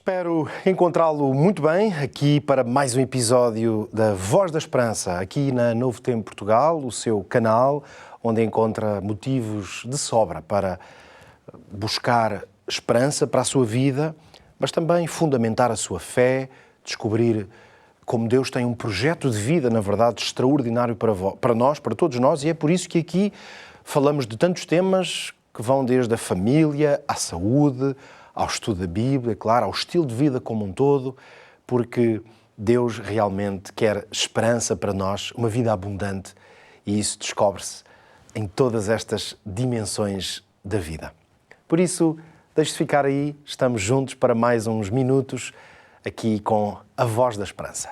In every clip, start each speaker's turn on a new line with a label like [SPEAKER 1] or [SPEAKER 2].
[SPEAKER 1] Espero encontrá-lo muito bem aqui para mais um episódio da Voz da Esperança, aqui na Novo Tempo Portugal, o seu canal, onde encontra motivos de sobra para buscar esperança para a sua vida, mas também fundamentar a sua fé, descobrir como Deus tem um projeto de vida, na verdade, extraordinário para nós, para todos nós, e é por isso que aqui falamos de tantos temas que vão desde a família, à saúde, ao estudo da Bíblia, claro, ao estilo de vida como um todo, porque Deus realmente quer esperança para nós, uma vida abundante, e isso descobre-se em todas estas dimensões da vida. Por isso, deixe-se ficar aí, estamos juntos para mais uns minutos aqui com a Voz da Esperança.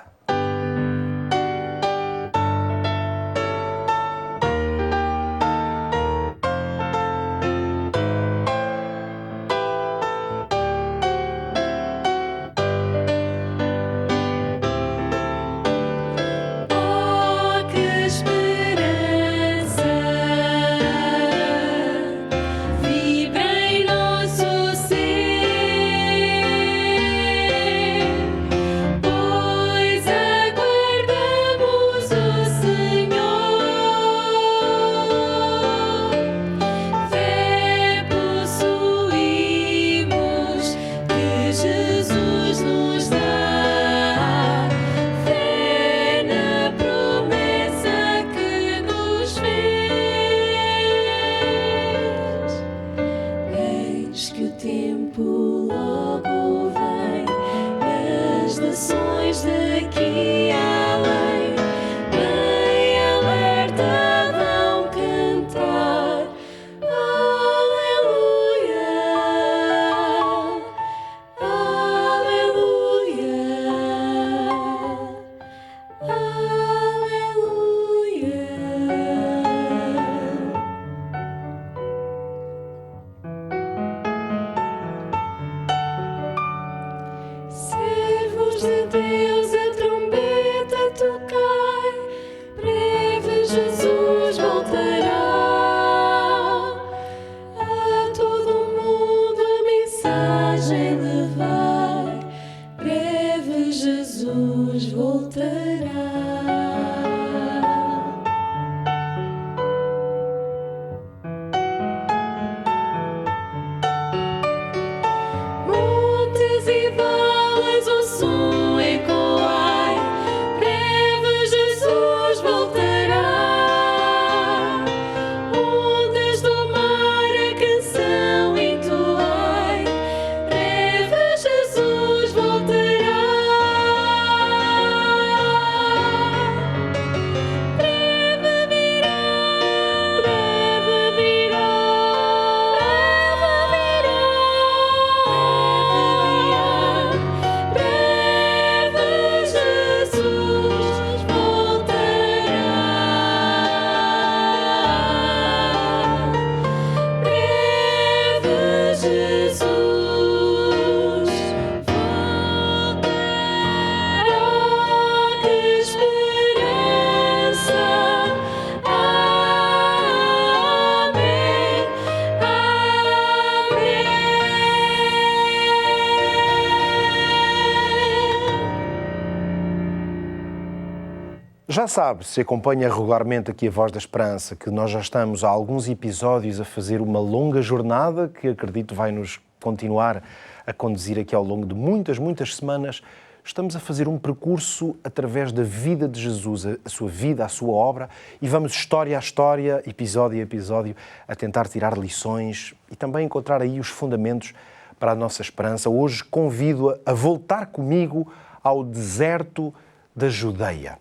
[SPEAKER 1] Já sabe, se acompanha regularmente aqui a Voz da Esperança, que nós já estamos há alguns episódios a fazer uma longa jornada que acredito vai nos continuar a conduzir aqui ao longo de muitas semanas. Estamos a fazer um percurso através da vida de Jesus, a sua vida, a sua obra, e vamos história a história, episódio a episódio, a tentar tirar lições e também encontrar aí os fundamentos para a nossa esperança. Hoje convido-a a voltar comigo ao deserto da Judeia.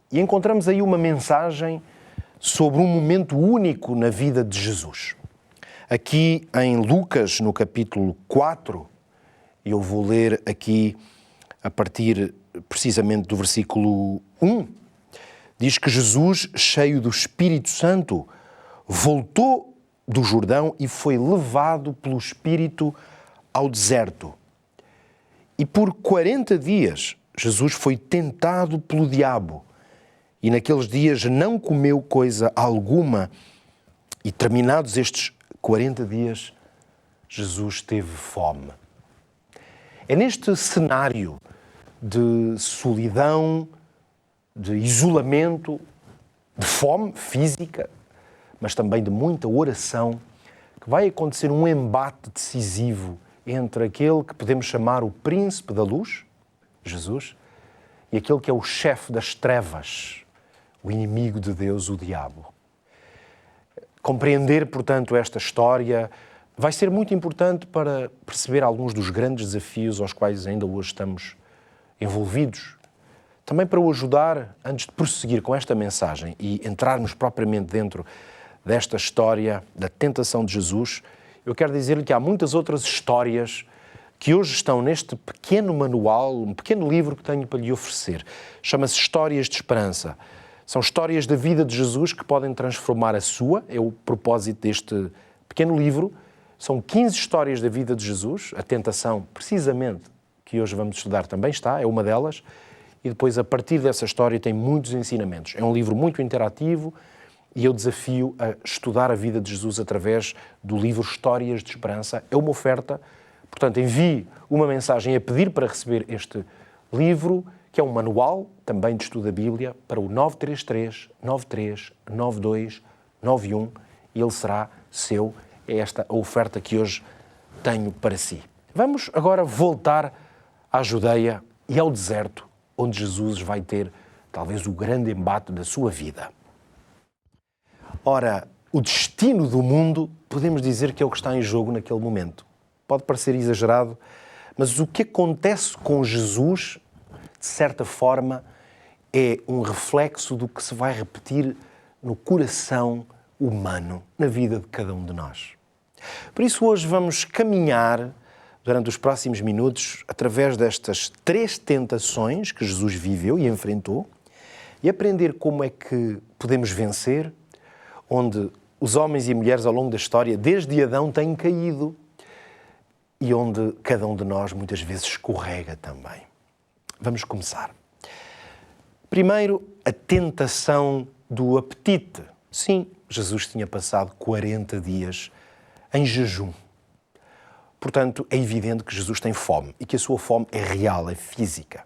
[SPEAKER 1] E encontramos aí uma mensagem sobre um momento único na vida de Jesus. Aqui em Lucas, no capítulo 4, eu vou ler aqui a partir precisamente do versículo 1, diz que Jesus, cheio do Espírito Santo, voltou do Jordão e foi levado pelo Espírito ao deserto. E por 40 dias Jesus foi tentado pelo diabo. E naqueles dias não comeu coisa alguma. E terminados estes 40 dias, Jesus teve fome. É neste cenário de solidão, de isolamento, de fome física, mas também de muita oração, que vai acontecer um embate decisivo entre aquele que podemos chamar o príncipe da luz, Jesus, e aquele que é o chefe das trevas, o inimigo de Deus, o diabo. Compreender, portanto, esta história vai ser muito importante para perceber alguns dos grandes desafios aos quais ainda hoje estamos envolvidos. Também para o ajudar, antes de prosseguir com esta mensagem e entrarmos propriamente dentro desta história da tentação de Jesus, eu quero dizer-lhe que há muitas outras histórias que hoje estão neste pequeno manual, um pequeno livro que tenho para lhe oferecer. Chama-se Histórias de Esperança. São histórias da vida de Jesus que podem transformar a sua, é o propósito deste pequeno livro. São 15 histórias da vida de Jesus, a tentação, precisamente, que hoje vamos estudar também está, é uma delas, e depois, a partir dessa história, tem muitos ensinamentos. É um livro muito interativo e eu desafio a estudar a vida de Jesus através do livro Histórias de Esperança. É uma oferta, portanto, envie uma mensagem a pedir para receber este livro, que é um manual também de estudo da Bíblia, para o 933 93 92 91 e ele será seu. É esta a oferta que hoje tenho para si. Vamos agora voltar à Judeia e ao deserto, onde Jesus vai ter talvez o grande embate da sua vida. Ora, o destino do mundo, podemos dizer que é o que está em jogo naquele momento. Pode parecer exagerado, mas o que acontece com Jesus, de certa forma, é um reflexo do que se vai repetir no coração humano, na vida de cada um de nós. Por isso, hoje vamos caminhar durante os próximos minutos através destas 3 tentações que Jesus viveu e enfrentou e aprender como é que podemos vencer, onde os homens e mulheres ao longo da história, desde Adão, têm caído e onde cada um de nós muitas vezes escorrega também. Vamos começar. Primeiro, a tentação do apetite. Sim, Jesus tinha passado 40 dias em jejum. Portanto, é evidente que Jesus tem fome e que a sua fome é real, é física.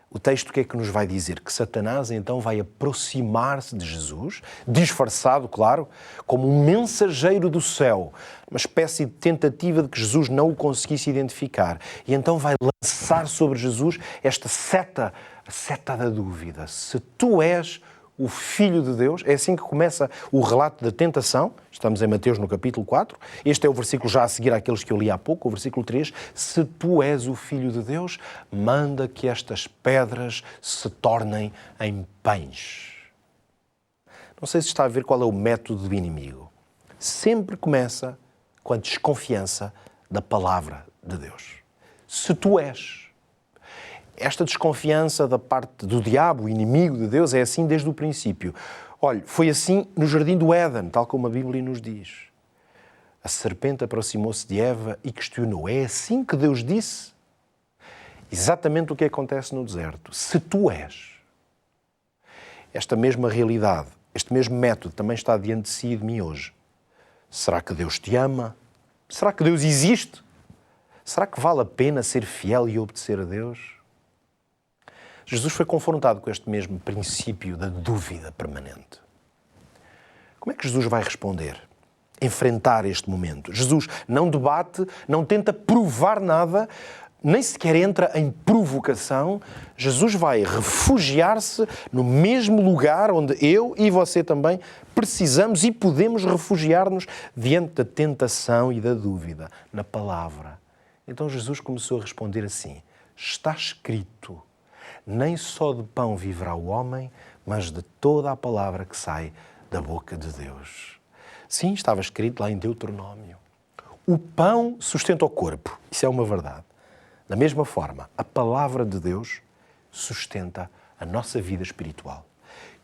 [SPEAKER 1] O texto o que é que nos vai dizer? Que Satanás então vai aproximar-se de Jesus, disfarçado, claro, como um mensageiro do céu, uma espécie de tentativa de que Jesus não o conseguisse identificar. E então vai lançar sobre Jesus esta seta, a seta da dúvida. Se tu és o Filho de Deus, é assim que começa o relato da tentação. Estamos em Mateus no capítulo 4. Este é o versículo já a seguir àqueles que eu li há pouco, o versículo 3. Se tu és o Filho de Deus, manda que estas pedras se tornem em pães. Não sei se está a ver qual é o método do inimigo. Sempre começa com a desconfiança da palavra de Deus. Se tu és. Esta desconfiança da parte do diabo, o inimigo de Deus, é assim desde o princípio. Olha, foi assim no jardim do Éden, tal como a Bíblia nos diz. A serpente aproximou-se de Eva e questionou. É assim que Deus disse? Exatamente o que acontece no deserto. Se tu és. Esta mesma realidade, este mesmo método também está diante de si e de mim hoje. Será que Deus te ama? Será que Deus existe? Será que vale a pena ser fiel e obedecer a Deus? Jesus foi confrontado com este mesmo princípio da dúvida permanente. Como é que Jesus vai responder? Enfrentar este momento. Jesus não debate, não tenta provar nada, nem sequer entra em provocação. Jesus vai refugiar-se no mesmo lugar onde eu e você também precisamos e podemos refugiar-nos diante da tentação e da dúvida, na palavra. Então Jesus começou a responder assim: está escrito, nem só de pão viverá o homem, mas de toda a palavra que sai da boca de Deus. Sim, estava escrito lá em Deuteronômio. O pão sustenta o corpo, isso é uma verdade. Da mesma forma, a palavra de Deus sustenta a nossa vida espiritual.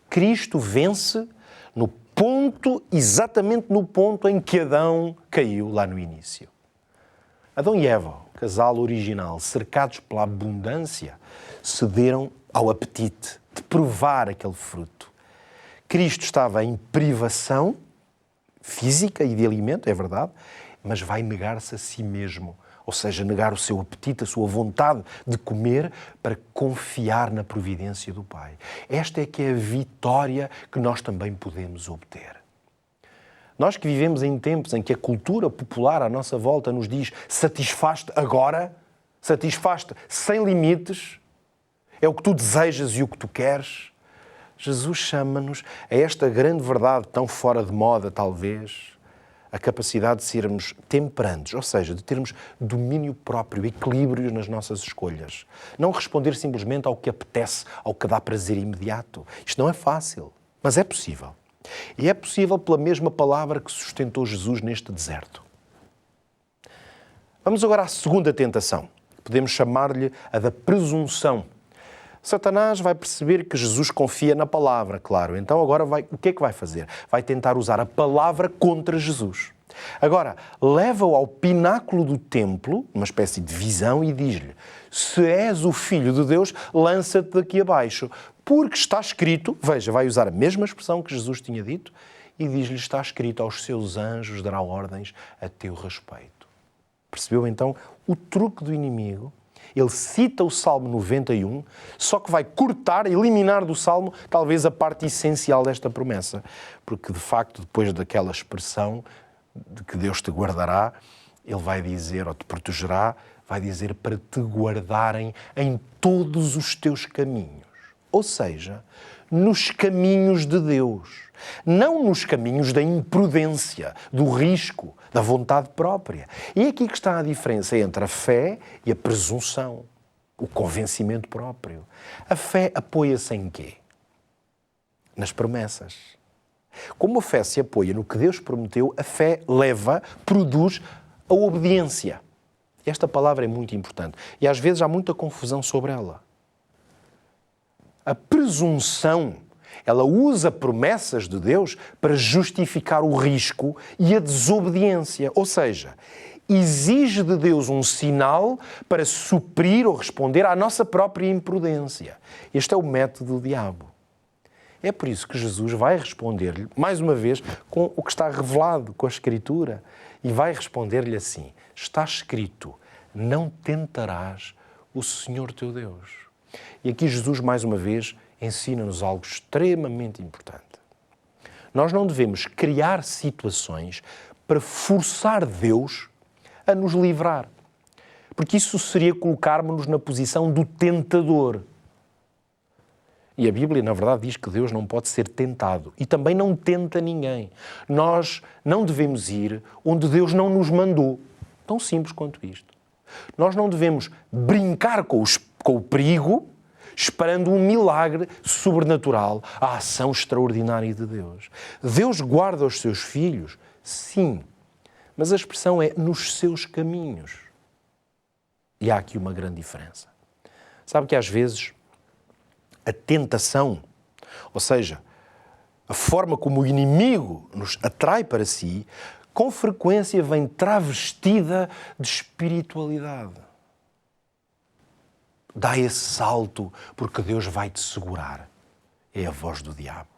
[SPEAKER 1] Cristo vence no ponto, exatamente no ponto em que Adão caiu lá no início. Adão e Eva, o casal original, cercados pela abundância, cederam ao apetite de provar aquele fruto. Cristo estava em privação física e de alimento, é verdade, mas vai negar-se a si mesmo. ou seja, negar o seu apetite, a sua vontade de comer para confiar na providência do Pai. Esta é que é a vitória que nós também podemos obter. Nós que vivemos em tempos em que a cultura popular à nossa volta nos diz satisfaz-te agora, satisfaz-te sem limites, é o que tu desejas e o que tu queres. Jesus chama-nos a esta grande verdade tão fora de moda, talvez, a capacidade de sermos temperantes, ou seja, de termos domínio próprio, equilíbrio nas nossas escolhas. Não responder simplesmente ao que apetece, ao que dá prazer imediato. Isto não é fácil, mas é possível. E é possível pela mesma palavra que sustentou Jesus neste deserto. Vamos agora à segunda tentação. Podemos chamar-lhe a da presunção. Satanás vai perceber que Jesus confia na palavra, claro. Então agora o que é que vai fazer? Vai tentar usar a palavra contra Jesus. Agora, leva-o ao pináculo do templo, uma espécie de visão, e diz-lhe: se és o Filho de Deus, lança-te daqui abaixo. Porque está escrito, veja, vai usar a mesma expressão que Jesus tinha dito, e diz-lhe: está escrito, aos seus anjos dará ordens a teu respeito. Percebeu então o truque do inimigo? Ele cita o Salmo 91, só que vai cortar, eliminar do Salmo, talvez a parte essencial desta promessa. Porque, de facto, depois daquela expressão de que Deus te guardará, Ele vai dizer, ou te protegerá, vai dizer para te guardarem em todos os teus caminhos. Ou seja, nos caminhos de Deus. Não nos caminhos da imprudência, do risco, da vontade própria. E é aqui que está a diferença entre a fé e a presunção, o convencimento próprio. A fé apoia-se em quê? Nas promessas. Como a fé se apoia no que Deus prometeu, a fé produz a obediência. Esta palavra é muito importante e às vezes há muita confusão sobre ela. A presunção, ela usa promessas de Deus para justificar o risco e a desobediência. Ou seja, exige de Deus um sinal para suprir ou responder à nossa própria imprudência. Este é o método do diabo. É por isso que Jesus vai responder-lhe, mais uma vez, com o que está revelado, com a Escritura. E vai responder-lhe assim: está escrito, não tentarás o Senhor teu Deus. E aqui Jesus, mais uma vez, ensina-nos algo extremamente importante. Nós não devemos criar situações para forçar Deus a nos livrar. Porque isso seria colocarmos-nos na posição do tentador. E a Bíblia, na verdade, diz que Deus não pode ser tentado. E também não tenta ninguém. Nós não devemos ir onde Deus não nos mandou. Tão simples quanto isto. Nós não devemos brincar com o perigo, esperando um milagre sobrenatural, a ação extraordinária de Deus. Deus guarda os seus filhos, sim, mas a expressão é nos seus caminhos. E há aqui uma grande diferença. Sabe que às vezes a tentação, ou seja, a forma como o inimigo nos atrai para si, com frequência vem travestida de espiritualidade. Dá esse salto porque Deus vai te segurar. É a voz do diabo.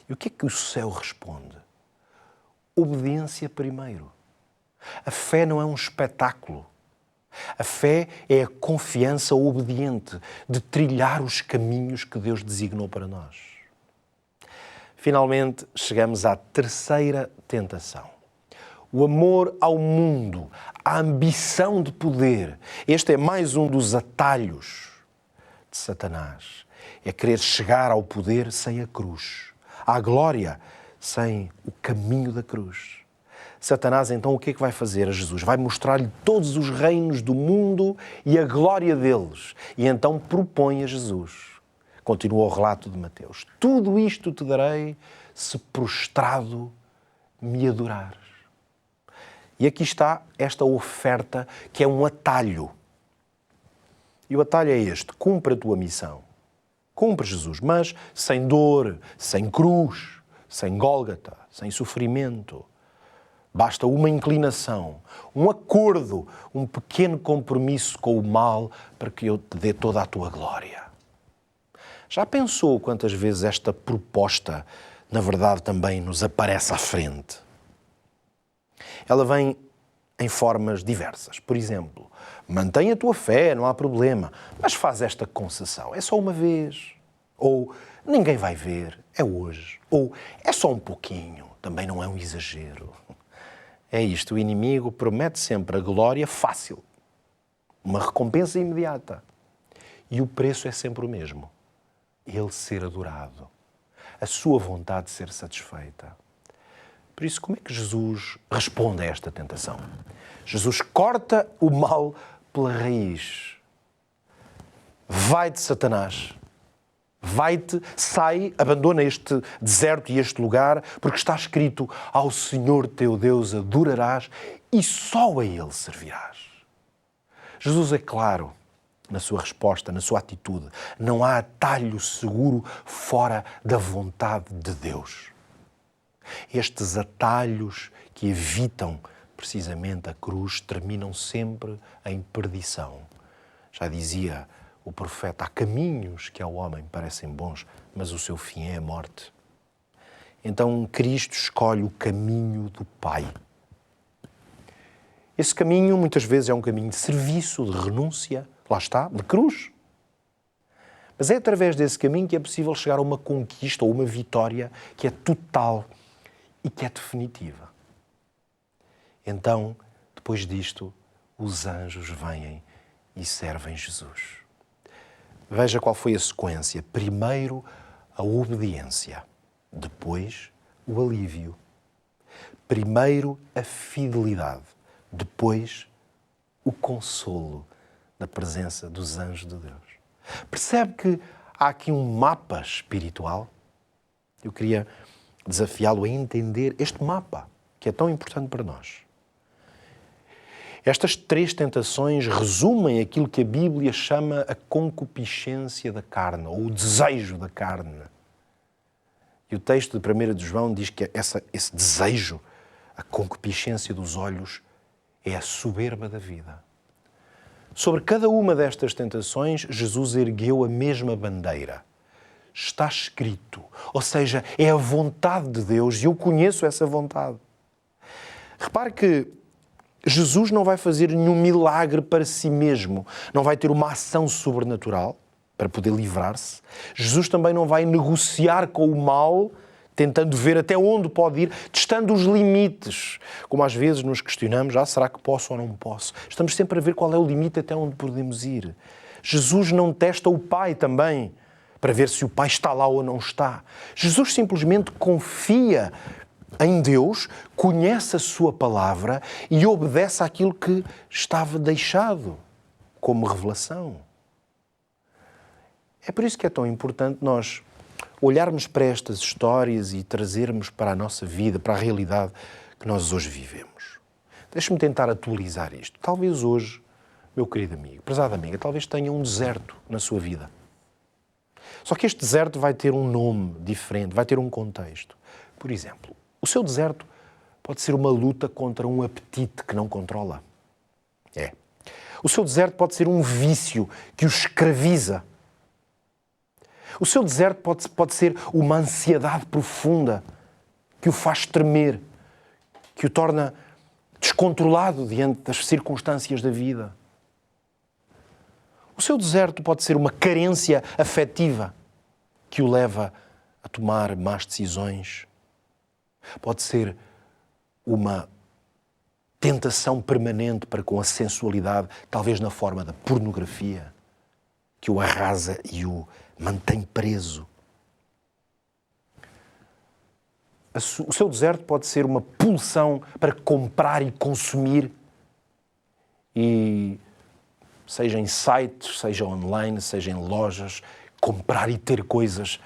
[SPEAKER 1] E o que é que o céu responde? Obediência primeiro. A fé não é um espetáculo. A fé é a confiança obediente de trilhar os caminhos que Deus designou para nós. Finalmente, chegamos à terceira tentação. O amor ao mundo, a ambição de poder. Este é mais um dos atalhos de Satanás. É querer chegar ao poder sem a cruz, à glória sem o caminho da cruz. Satanás, então, o que é que vai fazer a Jesus? Vai mostrar-lhe todos os reinos do mundo e a glória deles. E então propõe a Jesus. Continua o relato de Mateus. Tudo isto te darei se prostrado me adorares. E aqui está esta oferta que é um atalho. E o atalho é este: cumpre a tua missão. Cumpre, Jesus, mas sem dor, sem cruz, sem Gólgota, sem sofrimento. Basta uma inclinação, um acordo, um pequeno compromisso com o mal para que eu te dê toda a tua glória. Já pensou quantas vezes esta proposta, na verdade, também nos aparece à frente? Ela vem em formas diversas. Por exemplo, mantém a tua fé, não há problema, mas faz esta concessão, é só uma vez. Ou ninguém vai ver, é hoje. Ou é só um pouquinho, também não é um exagero. É isto, o inimigo promete sempre a glória fácil, uma recompensa imediata. E o preço é sempre o mesmo, ele ser adorado, a sua vontade ser satisfeita. Por isso, como é que Jesus responde a esta tentação? Jesus corta o mal pela raiz. Vai-te, Satanás. Vai-te, sai, abandona este deserto e este lugar, porque está escrito: ao Senhor teu Deus adorarás e só a Ele servirás. Jesus é claro na sua resposta, na sua atitude. Não há atalho seguro fora da vontade de Deus. Estes atalhos que evitam precisamente a cruz terminam sempre em perdição. Já dizia o profeta: há caminhos que ao homem parecem bons, mas o seu fim é a morte. Então Cristo escolhe o caminho do Pai. Esse caminho muitas vezes é um caminho de serviço, de renúncia, lá está, de cruz. Mas é através desse caminho que é possível chegar a uma conquista ou uma vitória que é total e que é definitiva. Então, depois disto, os anjos vêm e servem Jesus. Veja qual foi a sequência. Primeiro, a obediência. Depois, o alívio. Primeiro, a fidelidade. Depois, o consolo da presença dos anjos de Deus. Percebe que há aqui um mapa espiritual? Eu queria desafiá-lo a entender este mapa, que é tão importante para nós. Estas três tentações resumem aquilo que a Bíblia chama a concupiscência da carne, ou o desejo da carne. E o texto de 1 de João diz que esse desejo, a concupiscência dos olhos, é a soberba da vida. Sobre cada uma destas tentações, Jesus ergueu a mesma bandeira. Está escrito, ou seja, é a vontade de Deus e eu conheço essa vontade. Repare que Jesus não vai fazer nenhum milagre para si mesmo, não vai ter uma ação sobrenatural para poder livrar-se. Jesus também não vai negociar com o mal, tentando ver até onde pode ir, testando os limites. Como às vezes nos questionamos, será que posso ou não posso? Estamos sempre a ver qual é o limite até onde podemos ir. Jesus não testa o Pai também, para ver se o Pai está lá ou não está. Jesus simplesmente confia em Deus, conhece a sua palavra e obedece àquilo que estava deixado como revelação. É por isso que é tão importante nós olharmos para estas histórias e trazermos para a nossa vida, para a realidade que nós hoje vivemos. Deixe-me tentar atualizar isto. Talvez hoje, meu querido amigo, prezada amiga, talvez tenha um deserto na sua vida. Só que este deserto vai ter um nome diferente, vai ter um contexto. Por exemplo, o seu deserto pode ser uma luta contra um apetite que não controla. O seu deserto pode ser um vício que o escraviza. O seu deserto pode ser uma ansiedade profunda que o faz tremer, que o torna descontrolado diante das circunstâncias da vida. O seu deserto pode ser uma carência afetiva que o leva a tomar más decisões. Pode ser uma tentação permanente para com a sensualidade, talvez na forma da pornografia, que o arrasa e o mantém preso. O seu deserto pode ser uma pulsão para comprar e consumir, e seja em sites, seja online, seja em lojas, comprar e ter coisas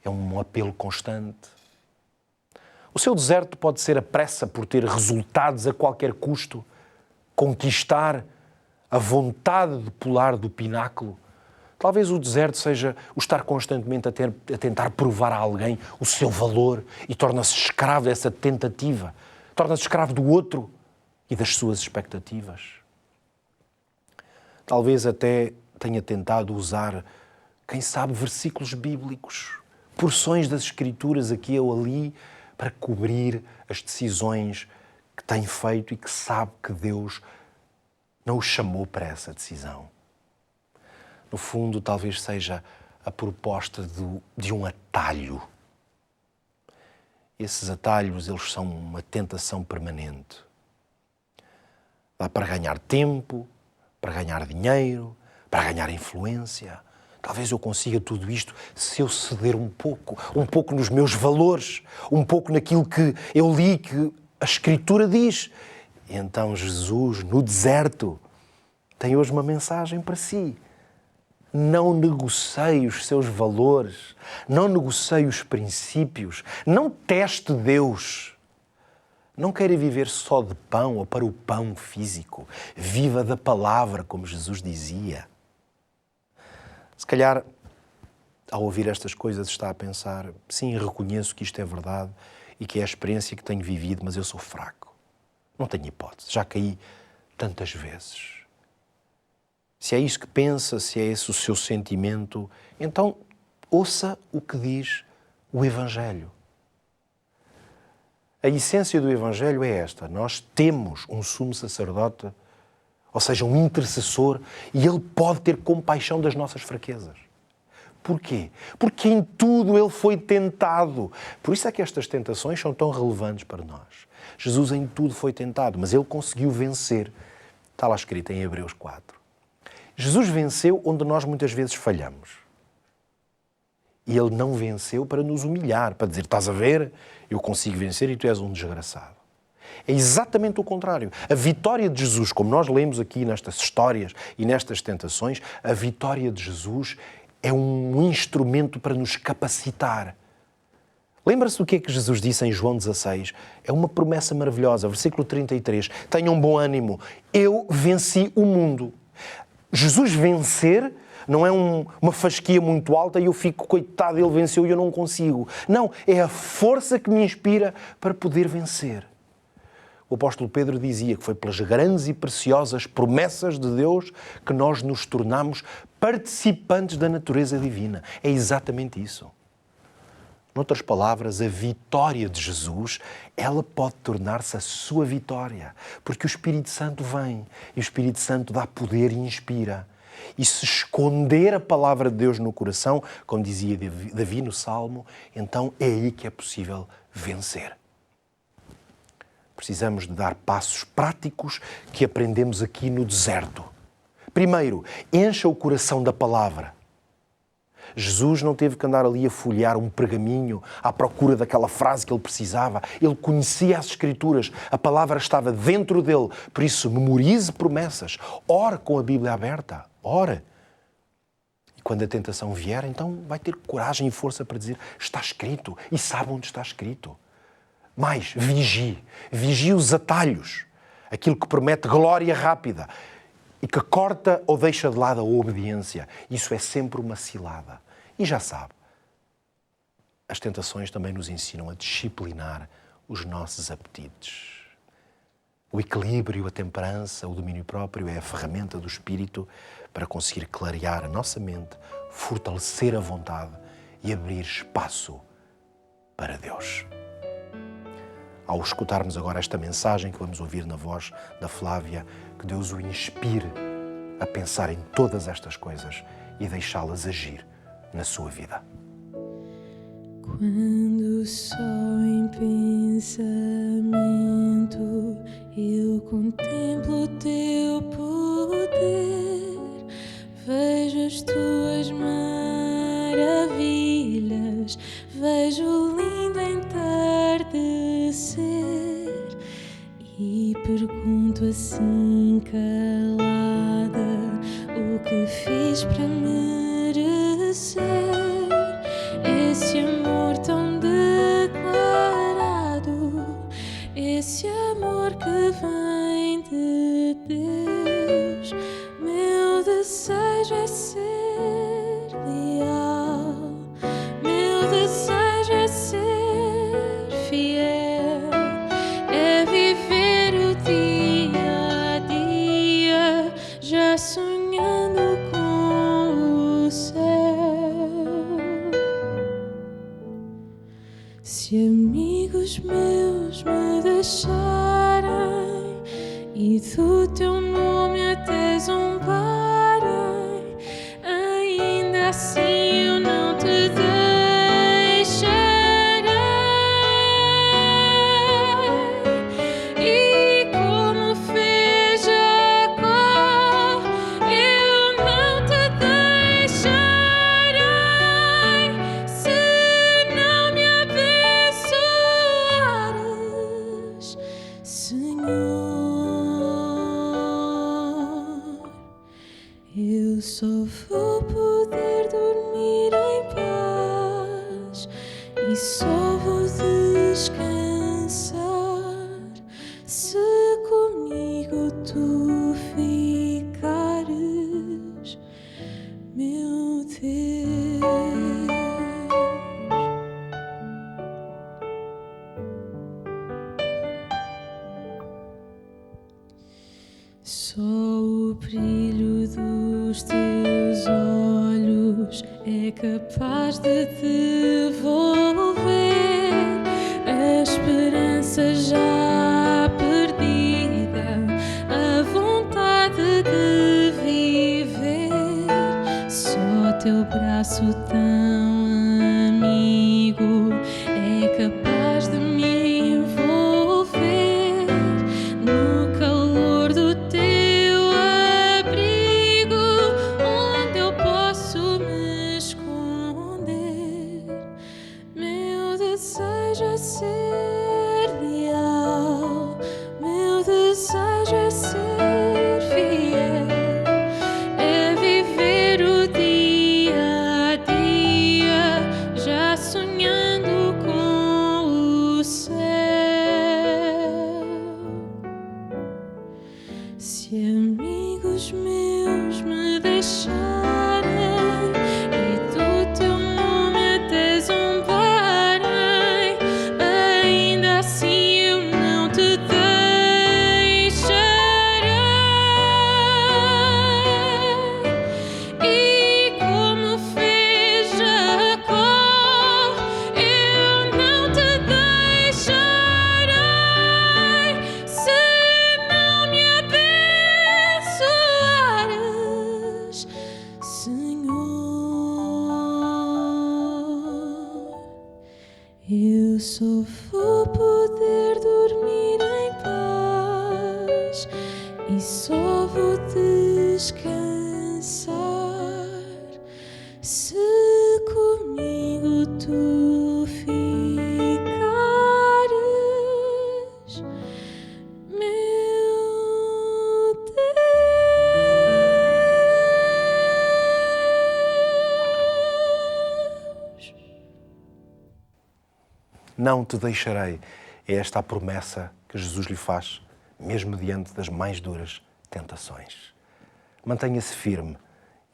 [SPEAKER 1] é um apelo constante. O seu deserto pode ser a pressa por ter resultados a qualquer custo, conquistar a vontade de pular do pináculo. Talvez o deserto seja o estar constantemente a tentar provar a alguém o seu valor e torna-se escravo dessa tentativa, torna-se escravo do outro e das suas expectativas. Talvez até tenha tentado usar, quem sabe, versículos bíblicos, porções das Escrituras aqui ou ali, para cobrir as decisões que tem feito e que sabe que Deus não o chamou para essa decisão. No fundo, talvez seja a proposta de um atalho. Esses atalhos, eles são uma tentação permanente. Dá para ganhar tempo, para ganhar dinheiro, para ganhar influência. Talvez eu consiga tudo isto se eu ceder um pouco nos meus valores, um pouco naquilo que eu li, que a Escritura diz. E então Jesus, no deserto, tem hoje uma mensagem para si. Não negocie os seus valores, não negocie os princípios, não teste Deus. Não queira viver só de pão ou para o pão físico. Viva da palavra, como Jesus dizia. Se calhar, ao ouvir estas coisas, está a pensar, sim, reconheço que isto é verdade e que é a experiência que tenho vivido, mas eu sou fraco. Não tenho hipótese, já caí tantas vezes. Se é isso que pensa, se é esse o seu sentimento, então ouça o que diz o Evangelho. A essência do Evangelho é esta. Nós temos um sumo sacerdote, ou seja, um intercessor, e ele pode ter compaixão das nossas fraquezas. Porquê? Porque em tudo ele foi tentado. Por isso é que estas tentações são tão relevantes para nós. Jesus em tudo foi tentado, mas ele conseguiu vencer. Está lá escrito em Hebreus 4. Jesus venceu onde nós muitas vezes falhamos. E ele não venceu para nos humilhar, para dizer, estás a ver, eu consigo vencer e tu és um desgraçado. É exatamente o contrário. A vitória de Jesus, como nós lemos aqui nestas histórias e nestas tentações, a vitória de Jesus é um instrumento para nos capacitar. Lembra-se do que é que Jesus disse em João 16? É uma promessa maravilhosa, versículo 33. Tenham bom ânimo, eu venci o mundo. Jesus vencer não é uma fasquia muito alta e eu fico, coitado, ele venceu e eu não consigo. Não, é a força que me inspira para poder vencer. O apóstolo Pedro dizia que foi pelas grandes e preciosas promessas de Deus que nós nos tornamos participantes da natureza divina. É exatamente isso. Noutras palavras, a vitória de Jesus, ela pode tornar-se a sua vitória, porque o Espírito Santo vem e o Espírito Santo dá poder e inspira. E se esconder a palavra de Deus no coração, como dizia Davi no Salmo, então é aí que é possível vencer. Precisamos de dar passos práticos que aprendemos aqui no deserto. Primeiro, encha o coração da palavra. Jesus não teve que andar ali a folhear um pergaminho à procura daquela frase que ele precisava. Ele conhecia as Escrituras, a palavra estava dentro dele. Por isso, memorize promessas, ore com a Bíblia aberta, ore. E quando a tentação vier, então vai ter coragem e força para dizer, está escrito, e sabe onde está escrito. Mais, vigie os atalhos, aquilo que promete glória rápida e que corta ou deixa de lado a obediência. Isso é sempre uma cilada. E já sabe, as tentações também nos ensinam a disciplinar os nossos apetites. O equilíbrio, a temperança, o domínio próprio é a ferramenta do Espírito para conseguir clarear a nossa mente, fortalecer a vontade e abrir espaço para Deus. Ao escutarmos agora esta mensagem que vamos ouvir na voz da Flávia, que Deus o inspire a pensar em todas estas coisas e deixá-las agir na sua vida.
[SPEAKER 2] Quando só em pensamento eu contemplo o teu poder, vejo as tuas maravilhas, vejo o lindo entardecer e pergunto assim calada o que fiz para merecer esse amor tão declarado, esse amor que vem de Deus. Meu desejo é ser leal, meu desejo é ser fiel, é viver o dia a dia, já sonhando com o céu. Se amigos meus me deixaram do teu nome até zombarem, ainda assim eu não te deixarei. E como fez Jacó, eu não te deixarei, se não me abençoares, Senhor. Eu só vou poder dormir em paz e só vou descansar se comigo tu ficares, meu Deus. Só o brilho dos teus olhos é capaz de devolver a esperança já perdida, a vontade de viver. Só teu braço tão amigo é capaz de me envolver no calor do teu abrigo, onde eu posso me esconder. Meu desejo é ser leal, meu desejo é ser fiel, é viver o dia a dia, já sonhando com o céu. Se amigos meus me deixarem e do teu nome até zombarem, ainda assim eu não te deixarei. E como fez Jacó, eu não te deixarei, se não me abençoares, Senhor. Eu só vou poder dormir em paz e só vou descansar se comigo tu ficares, meu Deus.
[SPEAKER 1] Não te deixarei. É esta a promessa que Jesus lhe faz, mesmo diante das mais duras tentações. Mantenha-se firme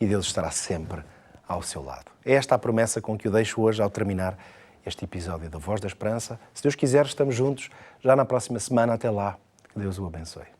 [SPEAKER 1] e Deus estará sempre ao seu lado. É esta a promessa com que o deixo hoje ao terminar este episódio da Voz da Esperança. Se Deus quiser, estamos juntos já na próxima semana. Até lá. Que Deus o abençoe.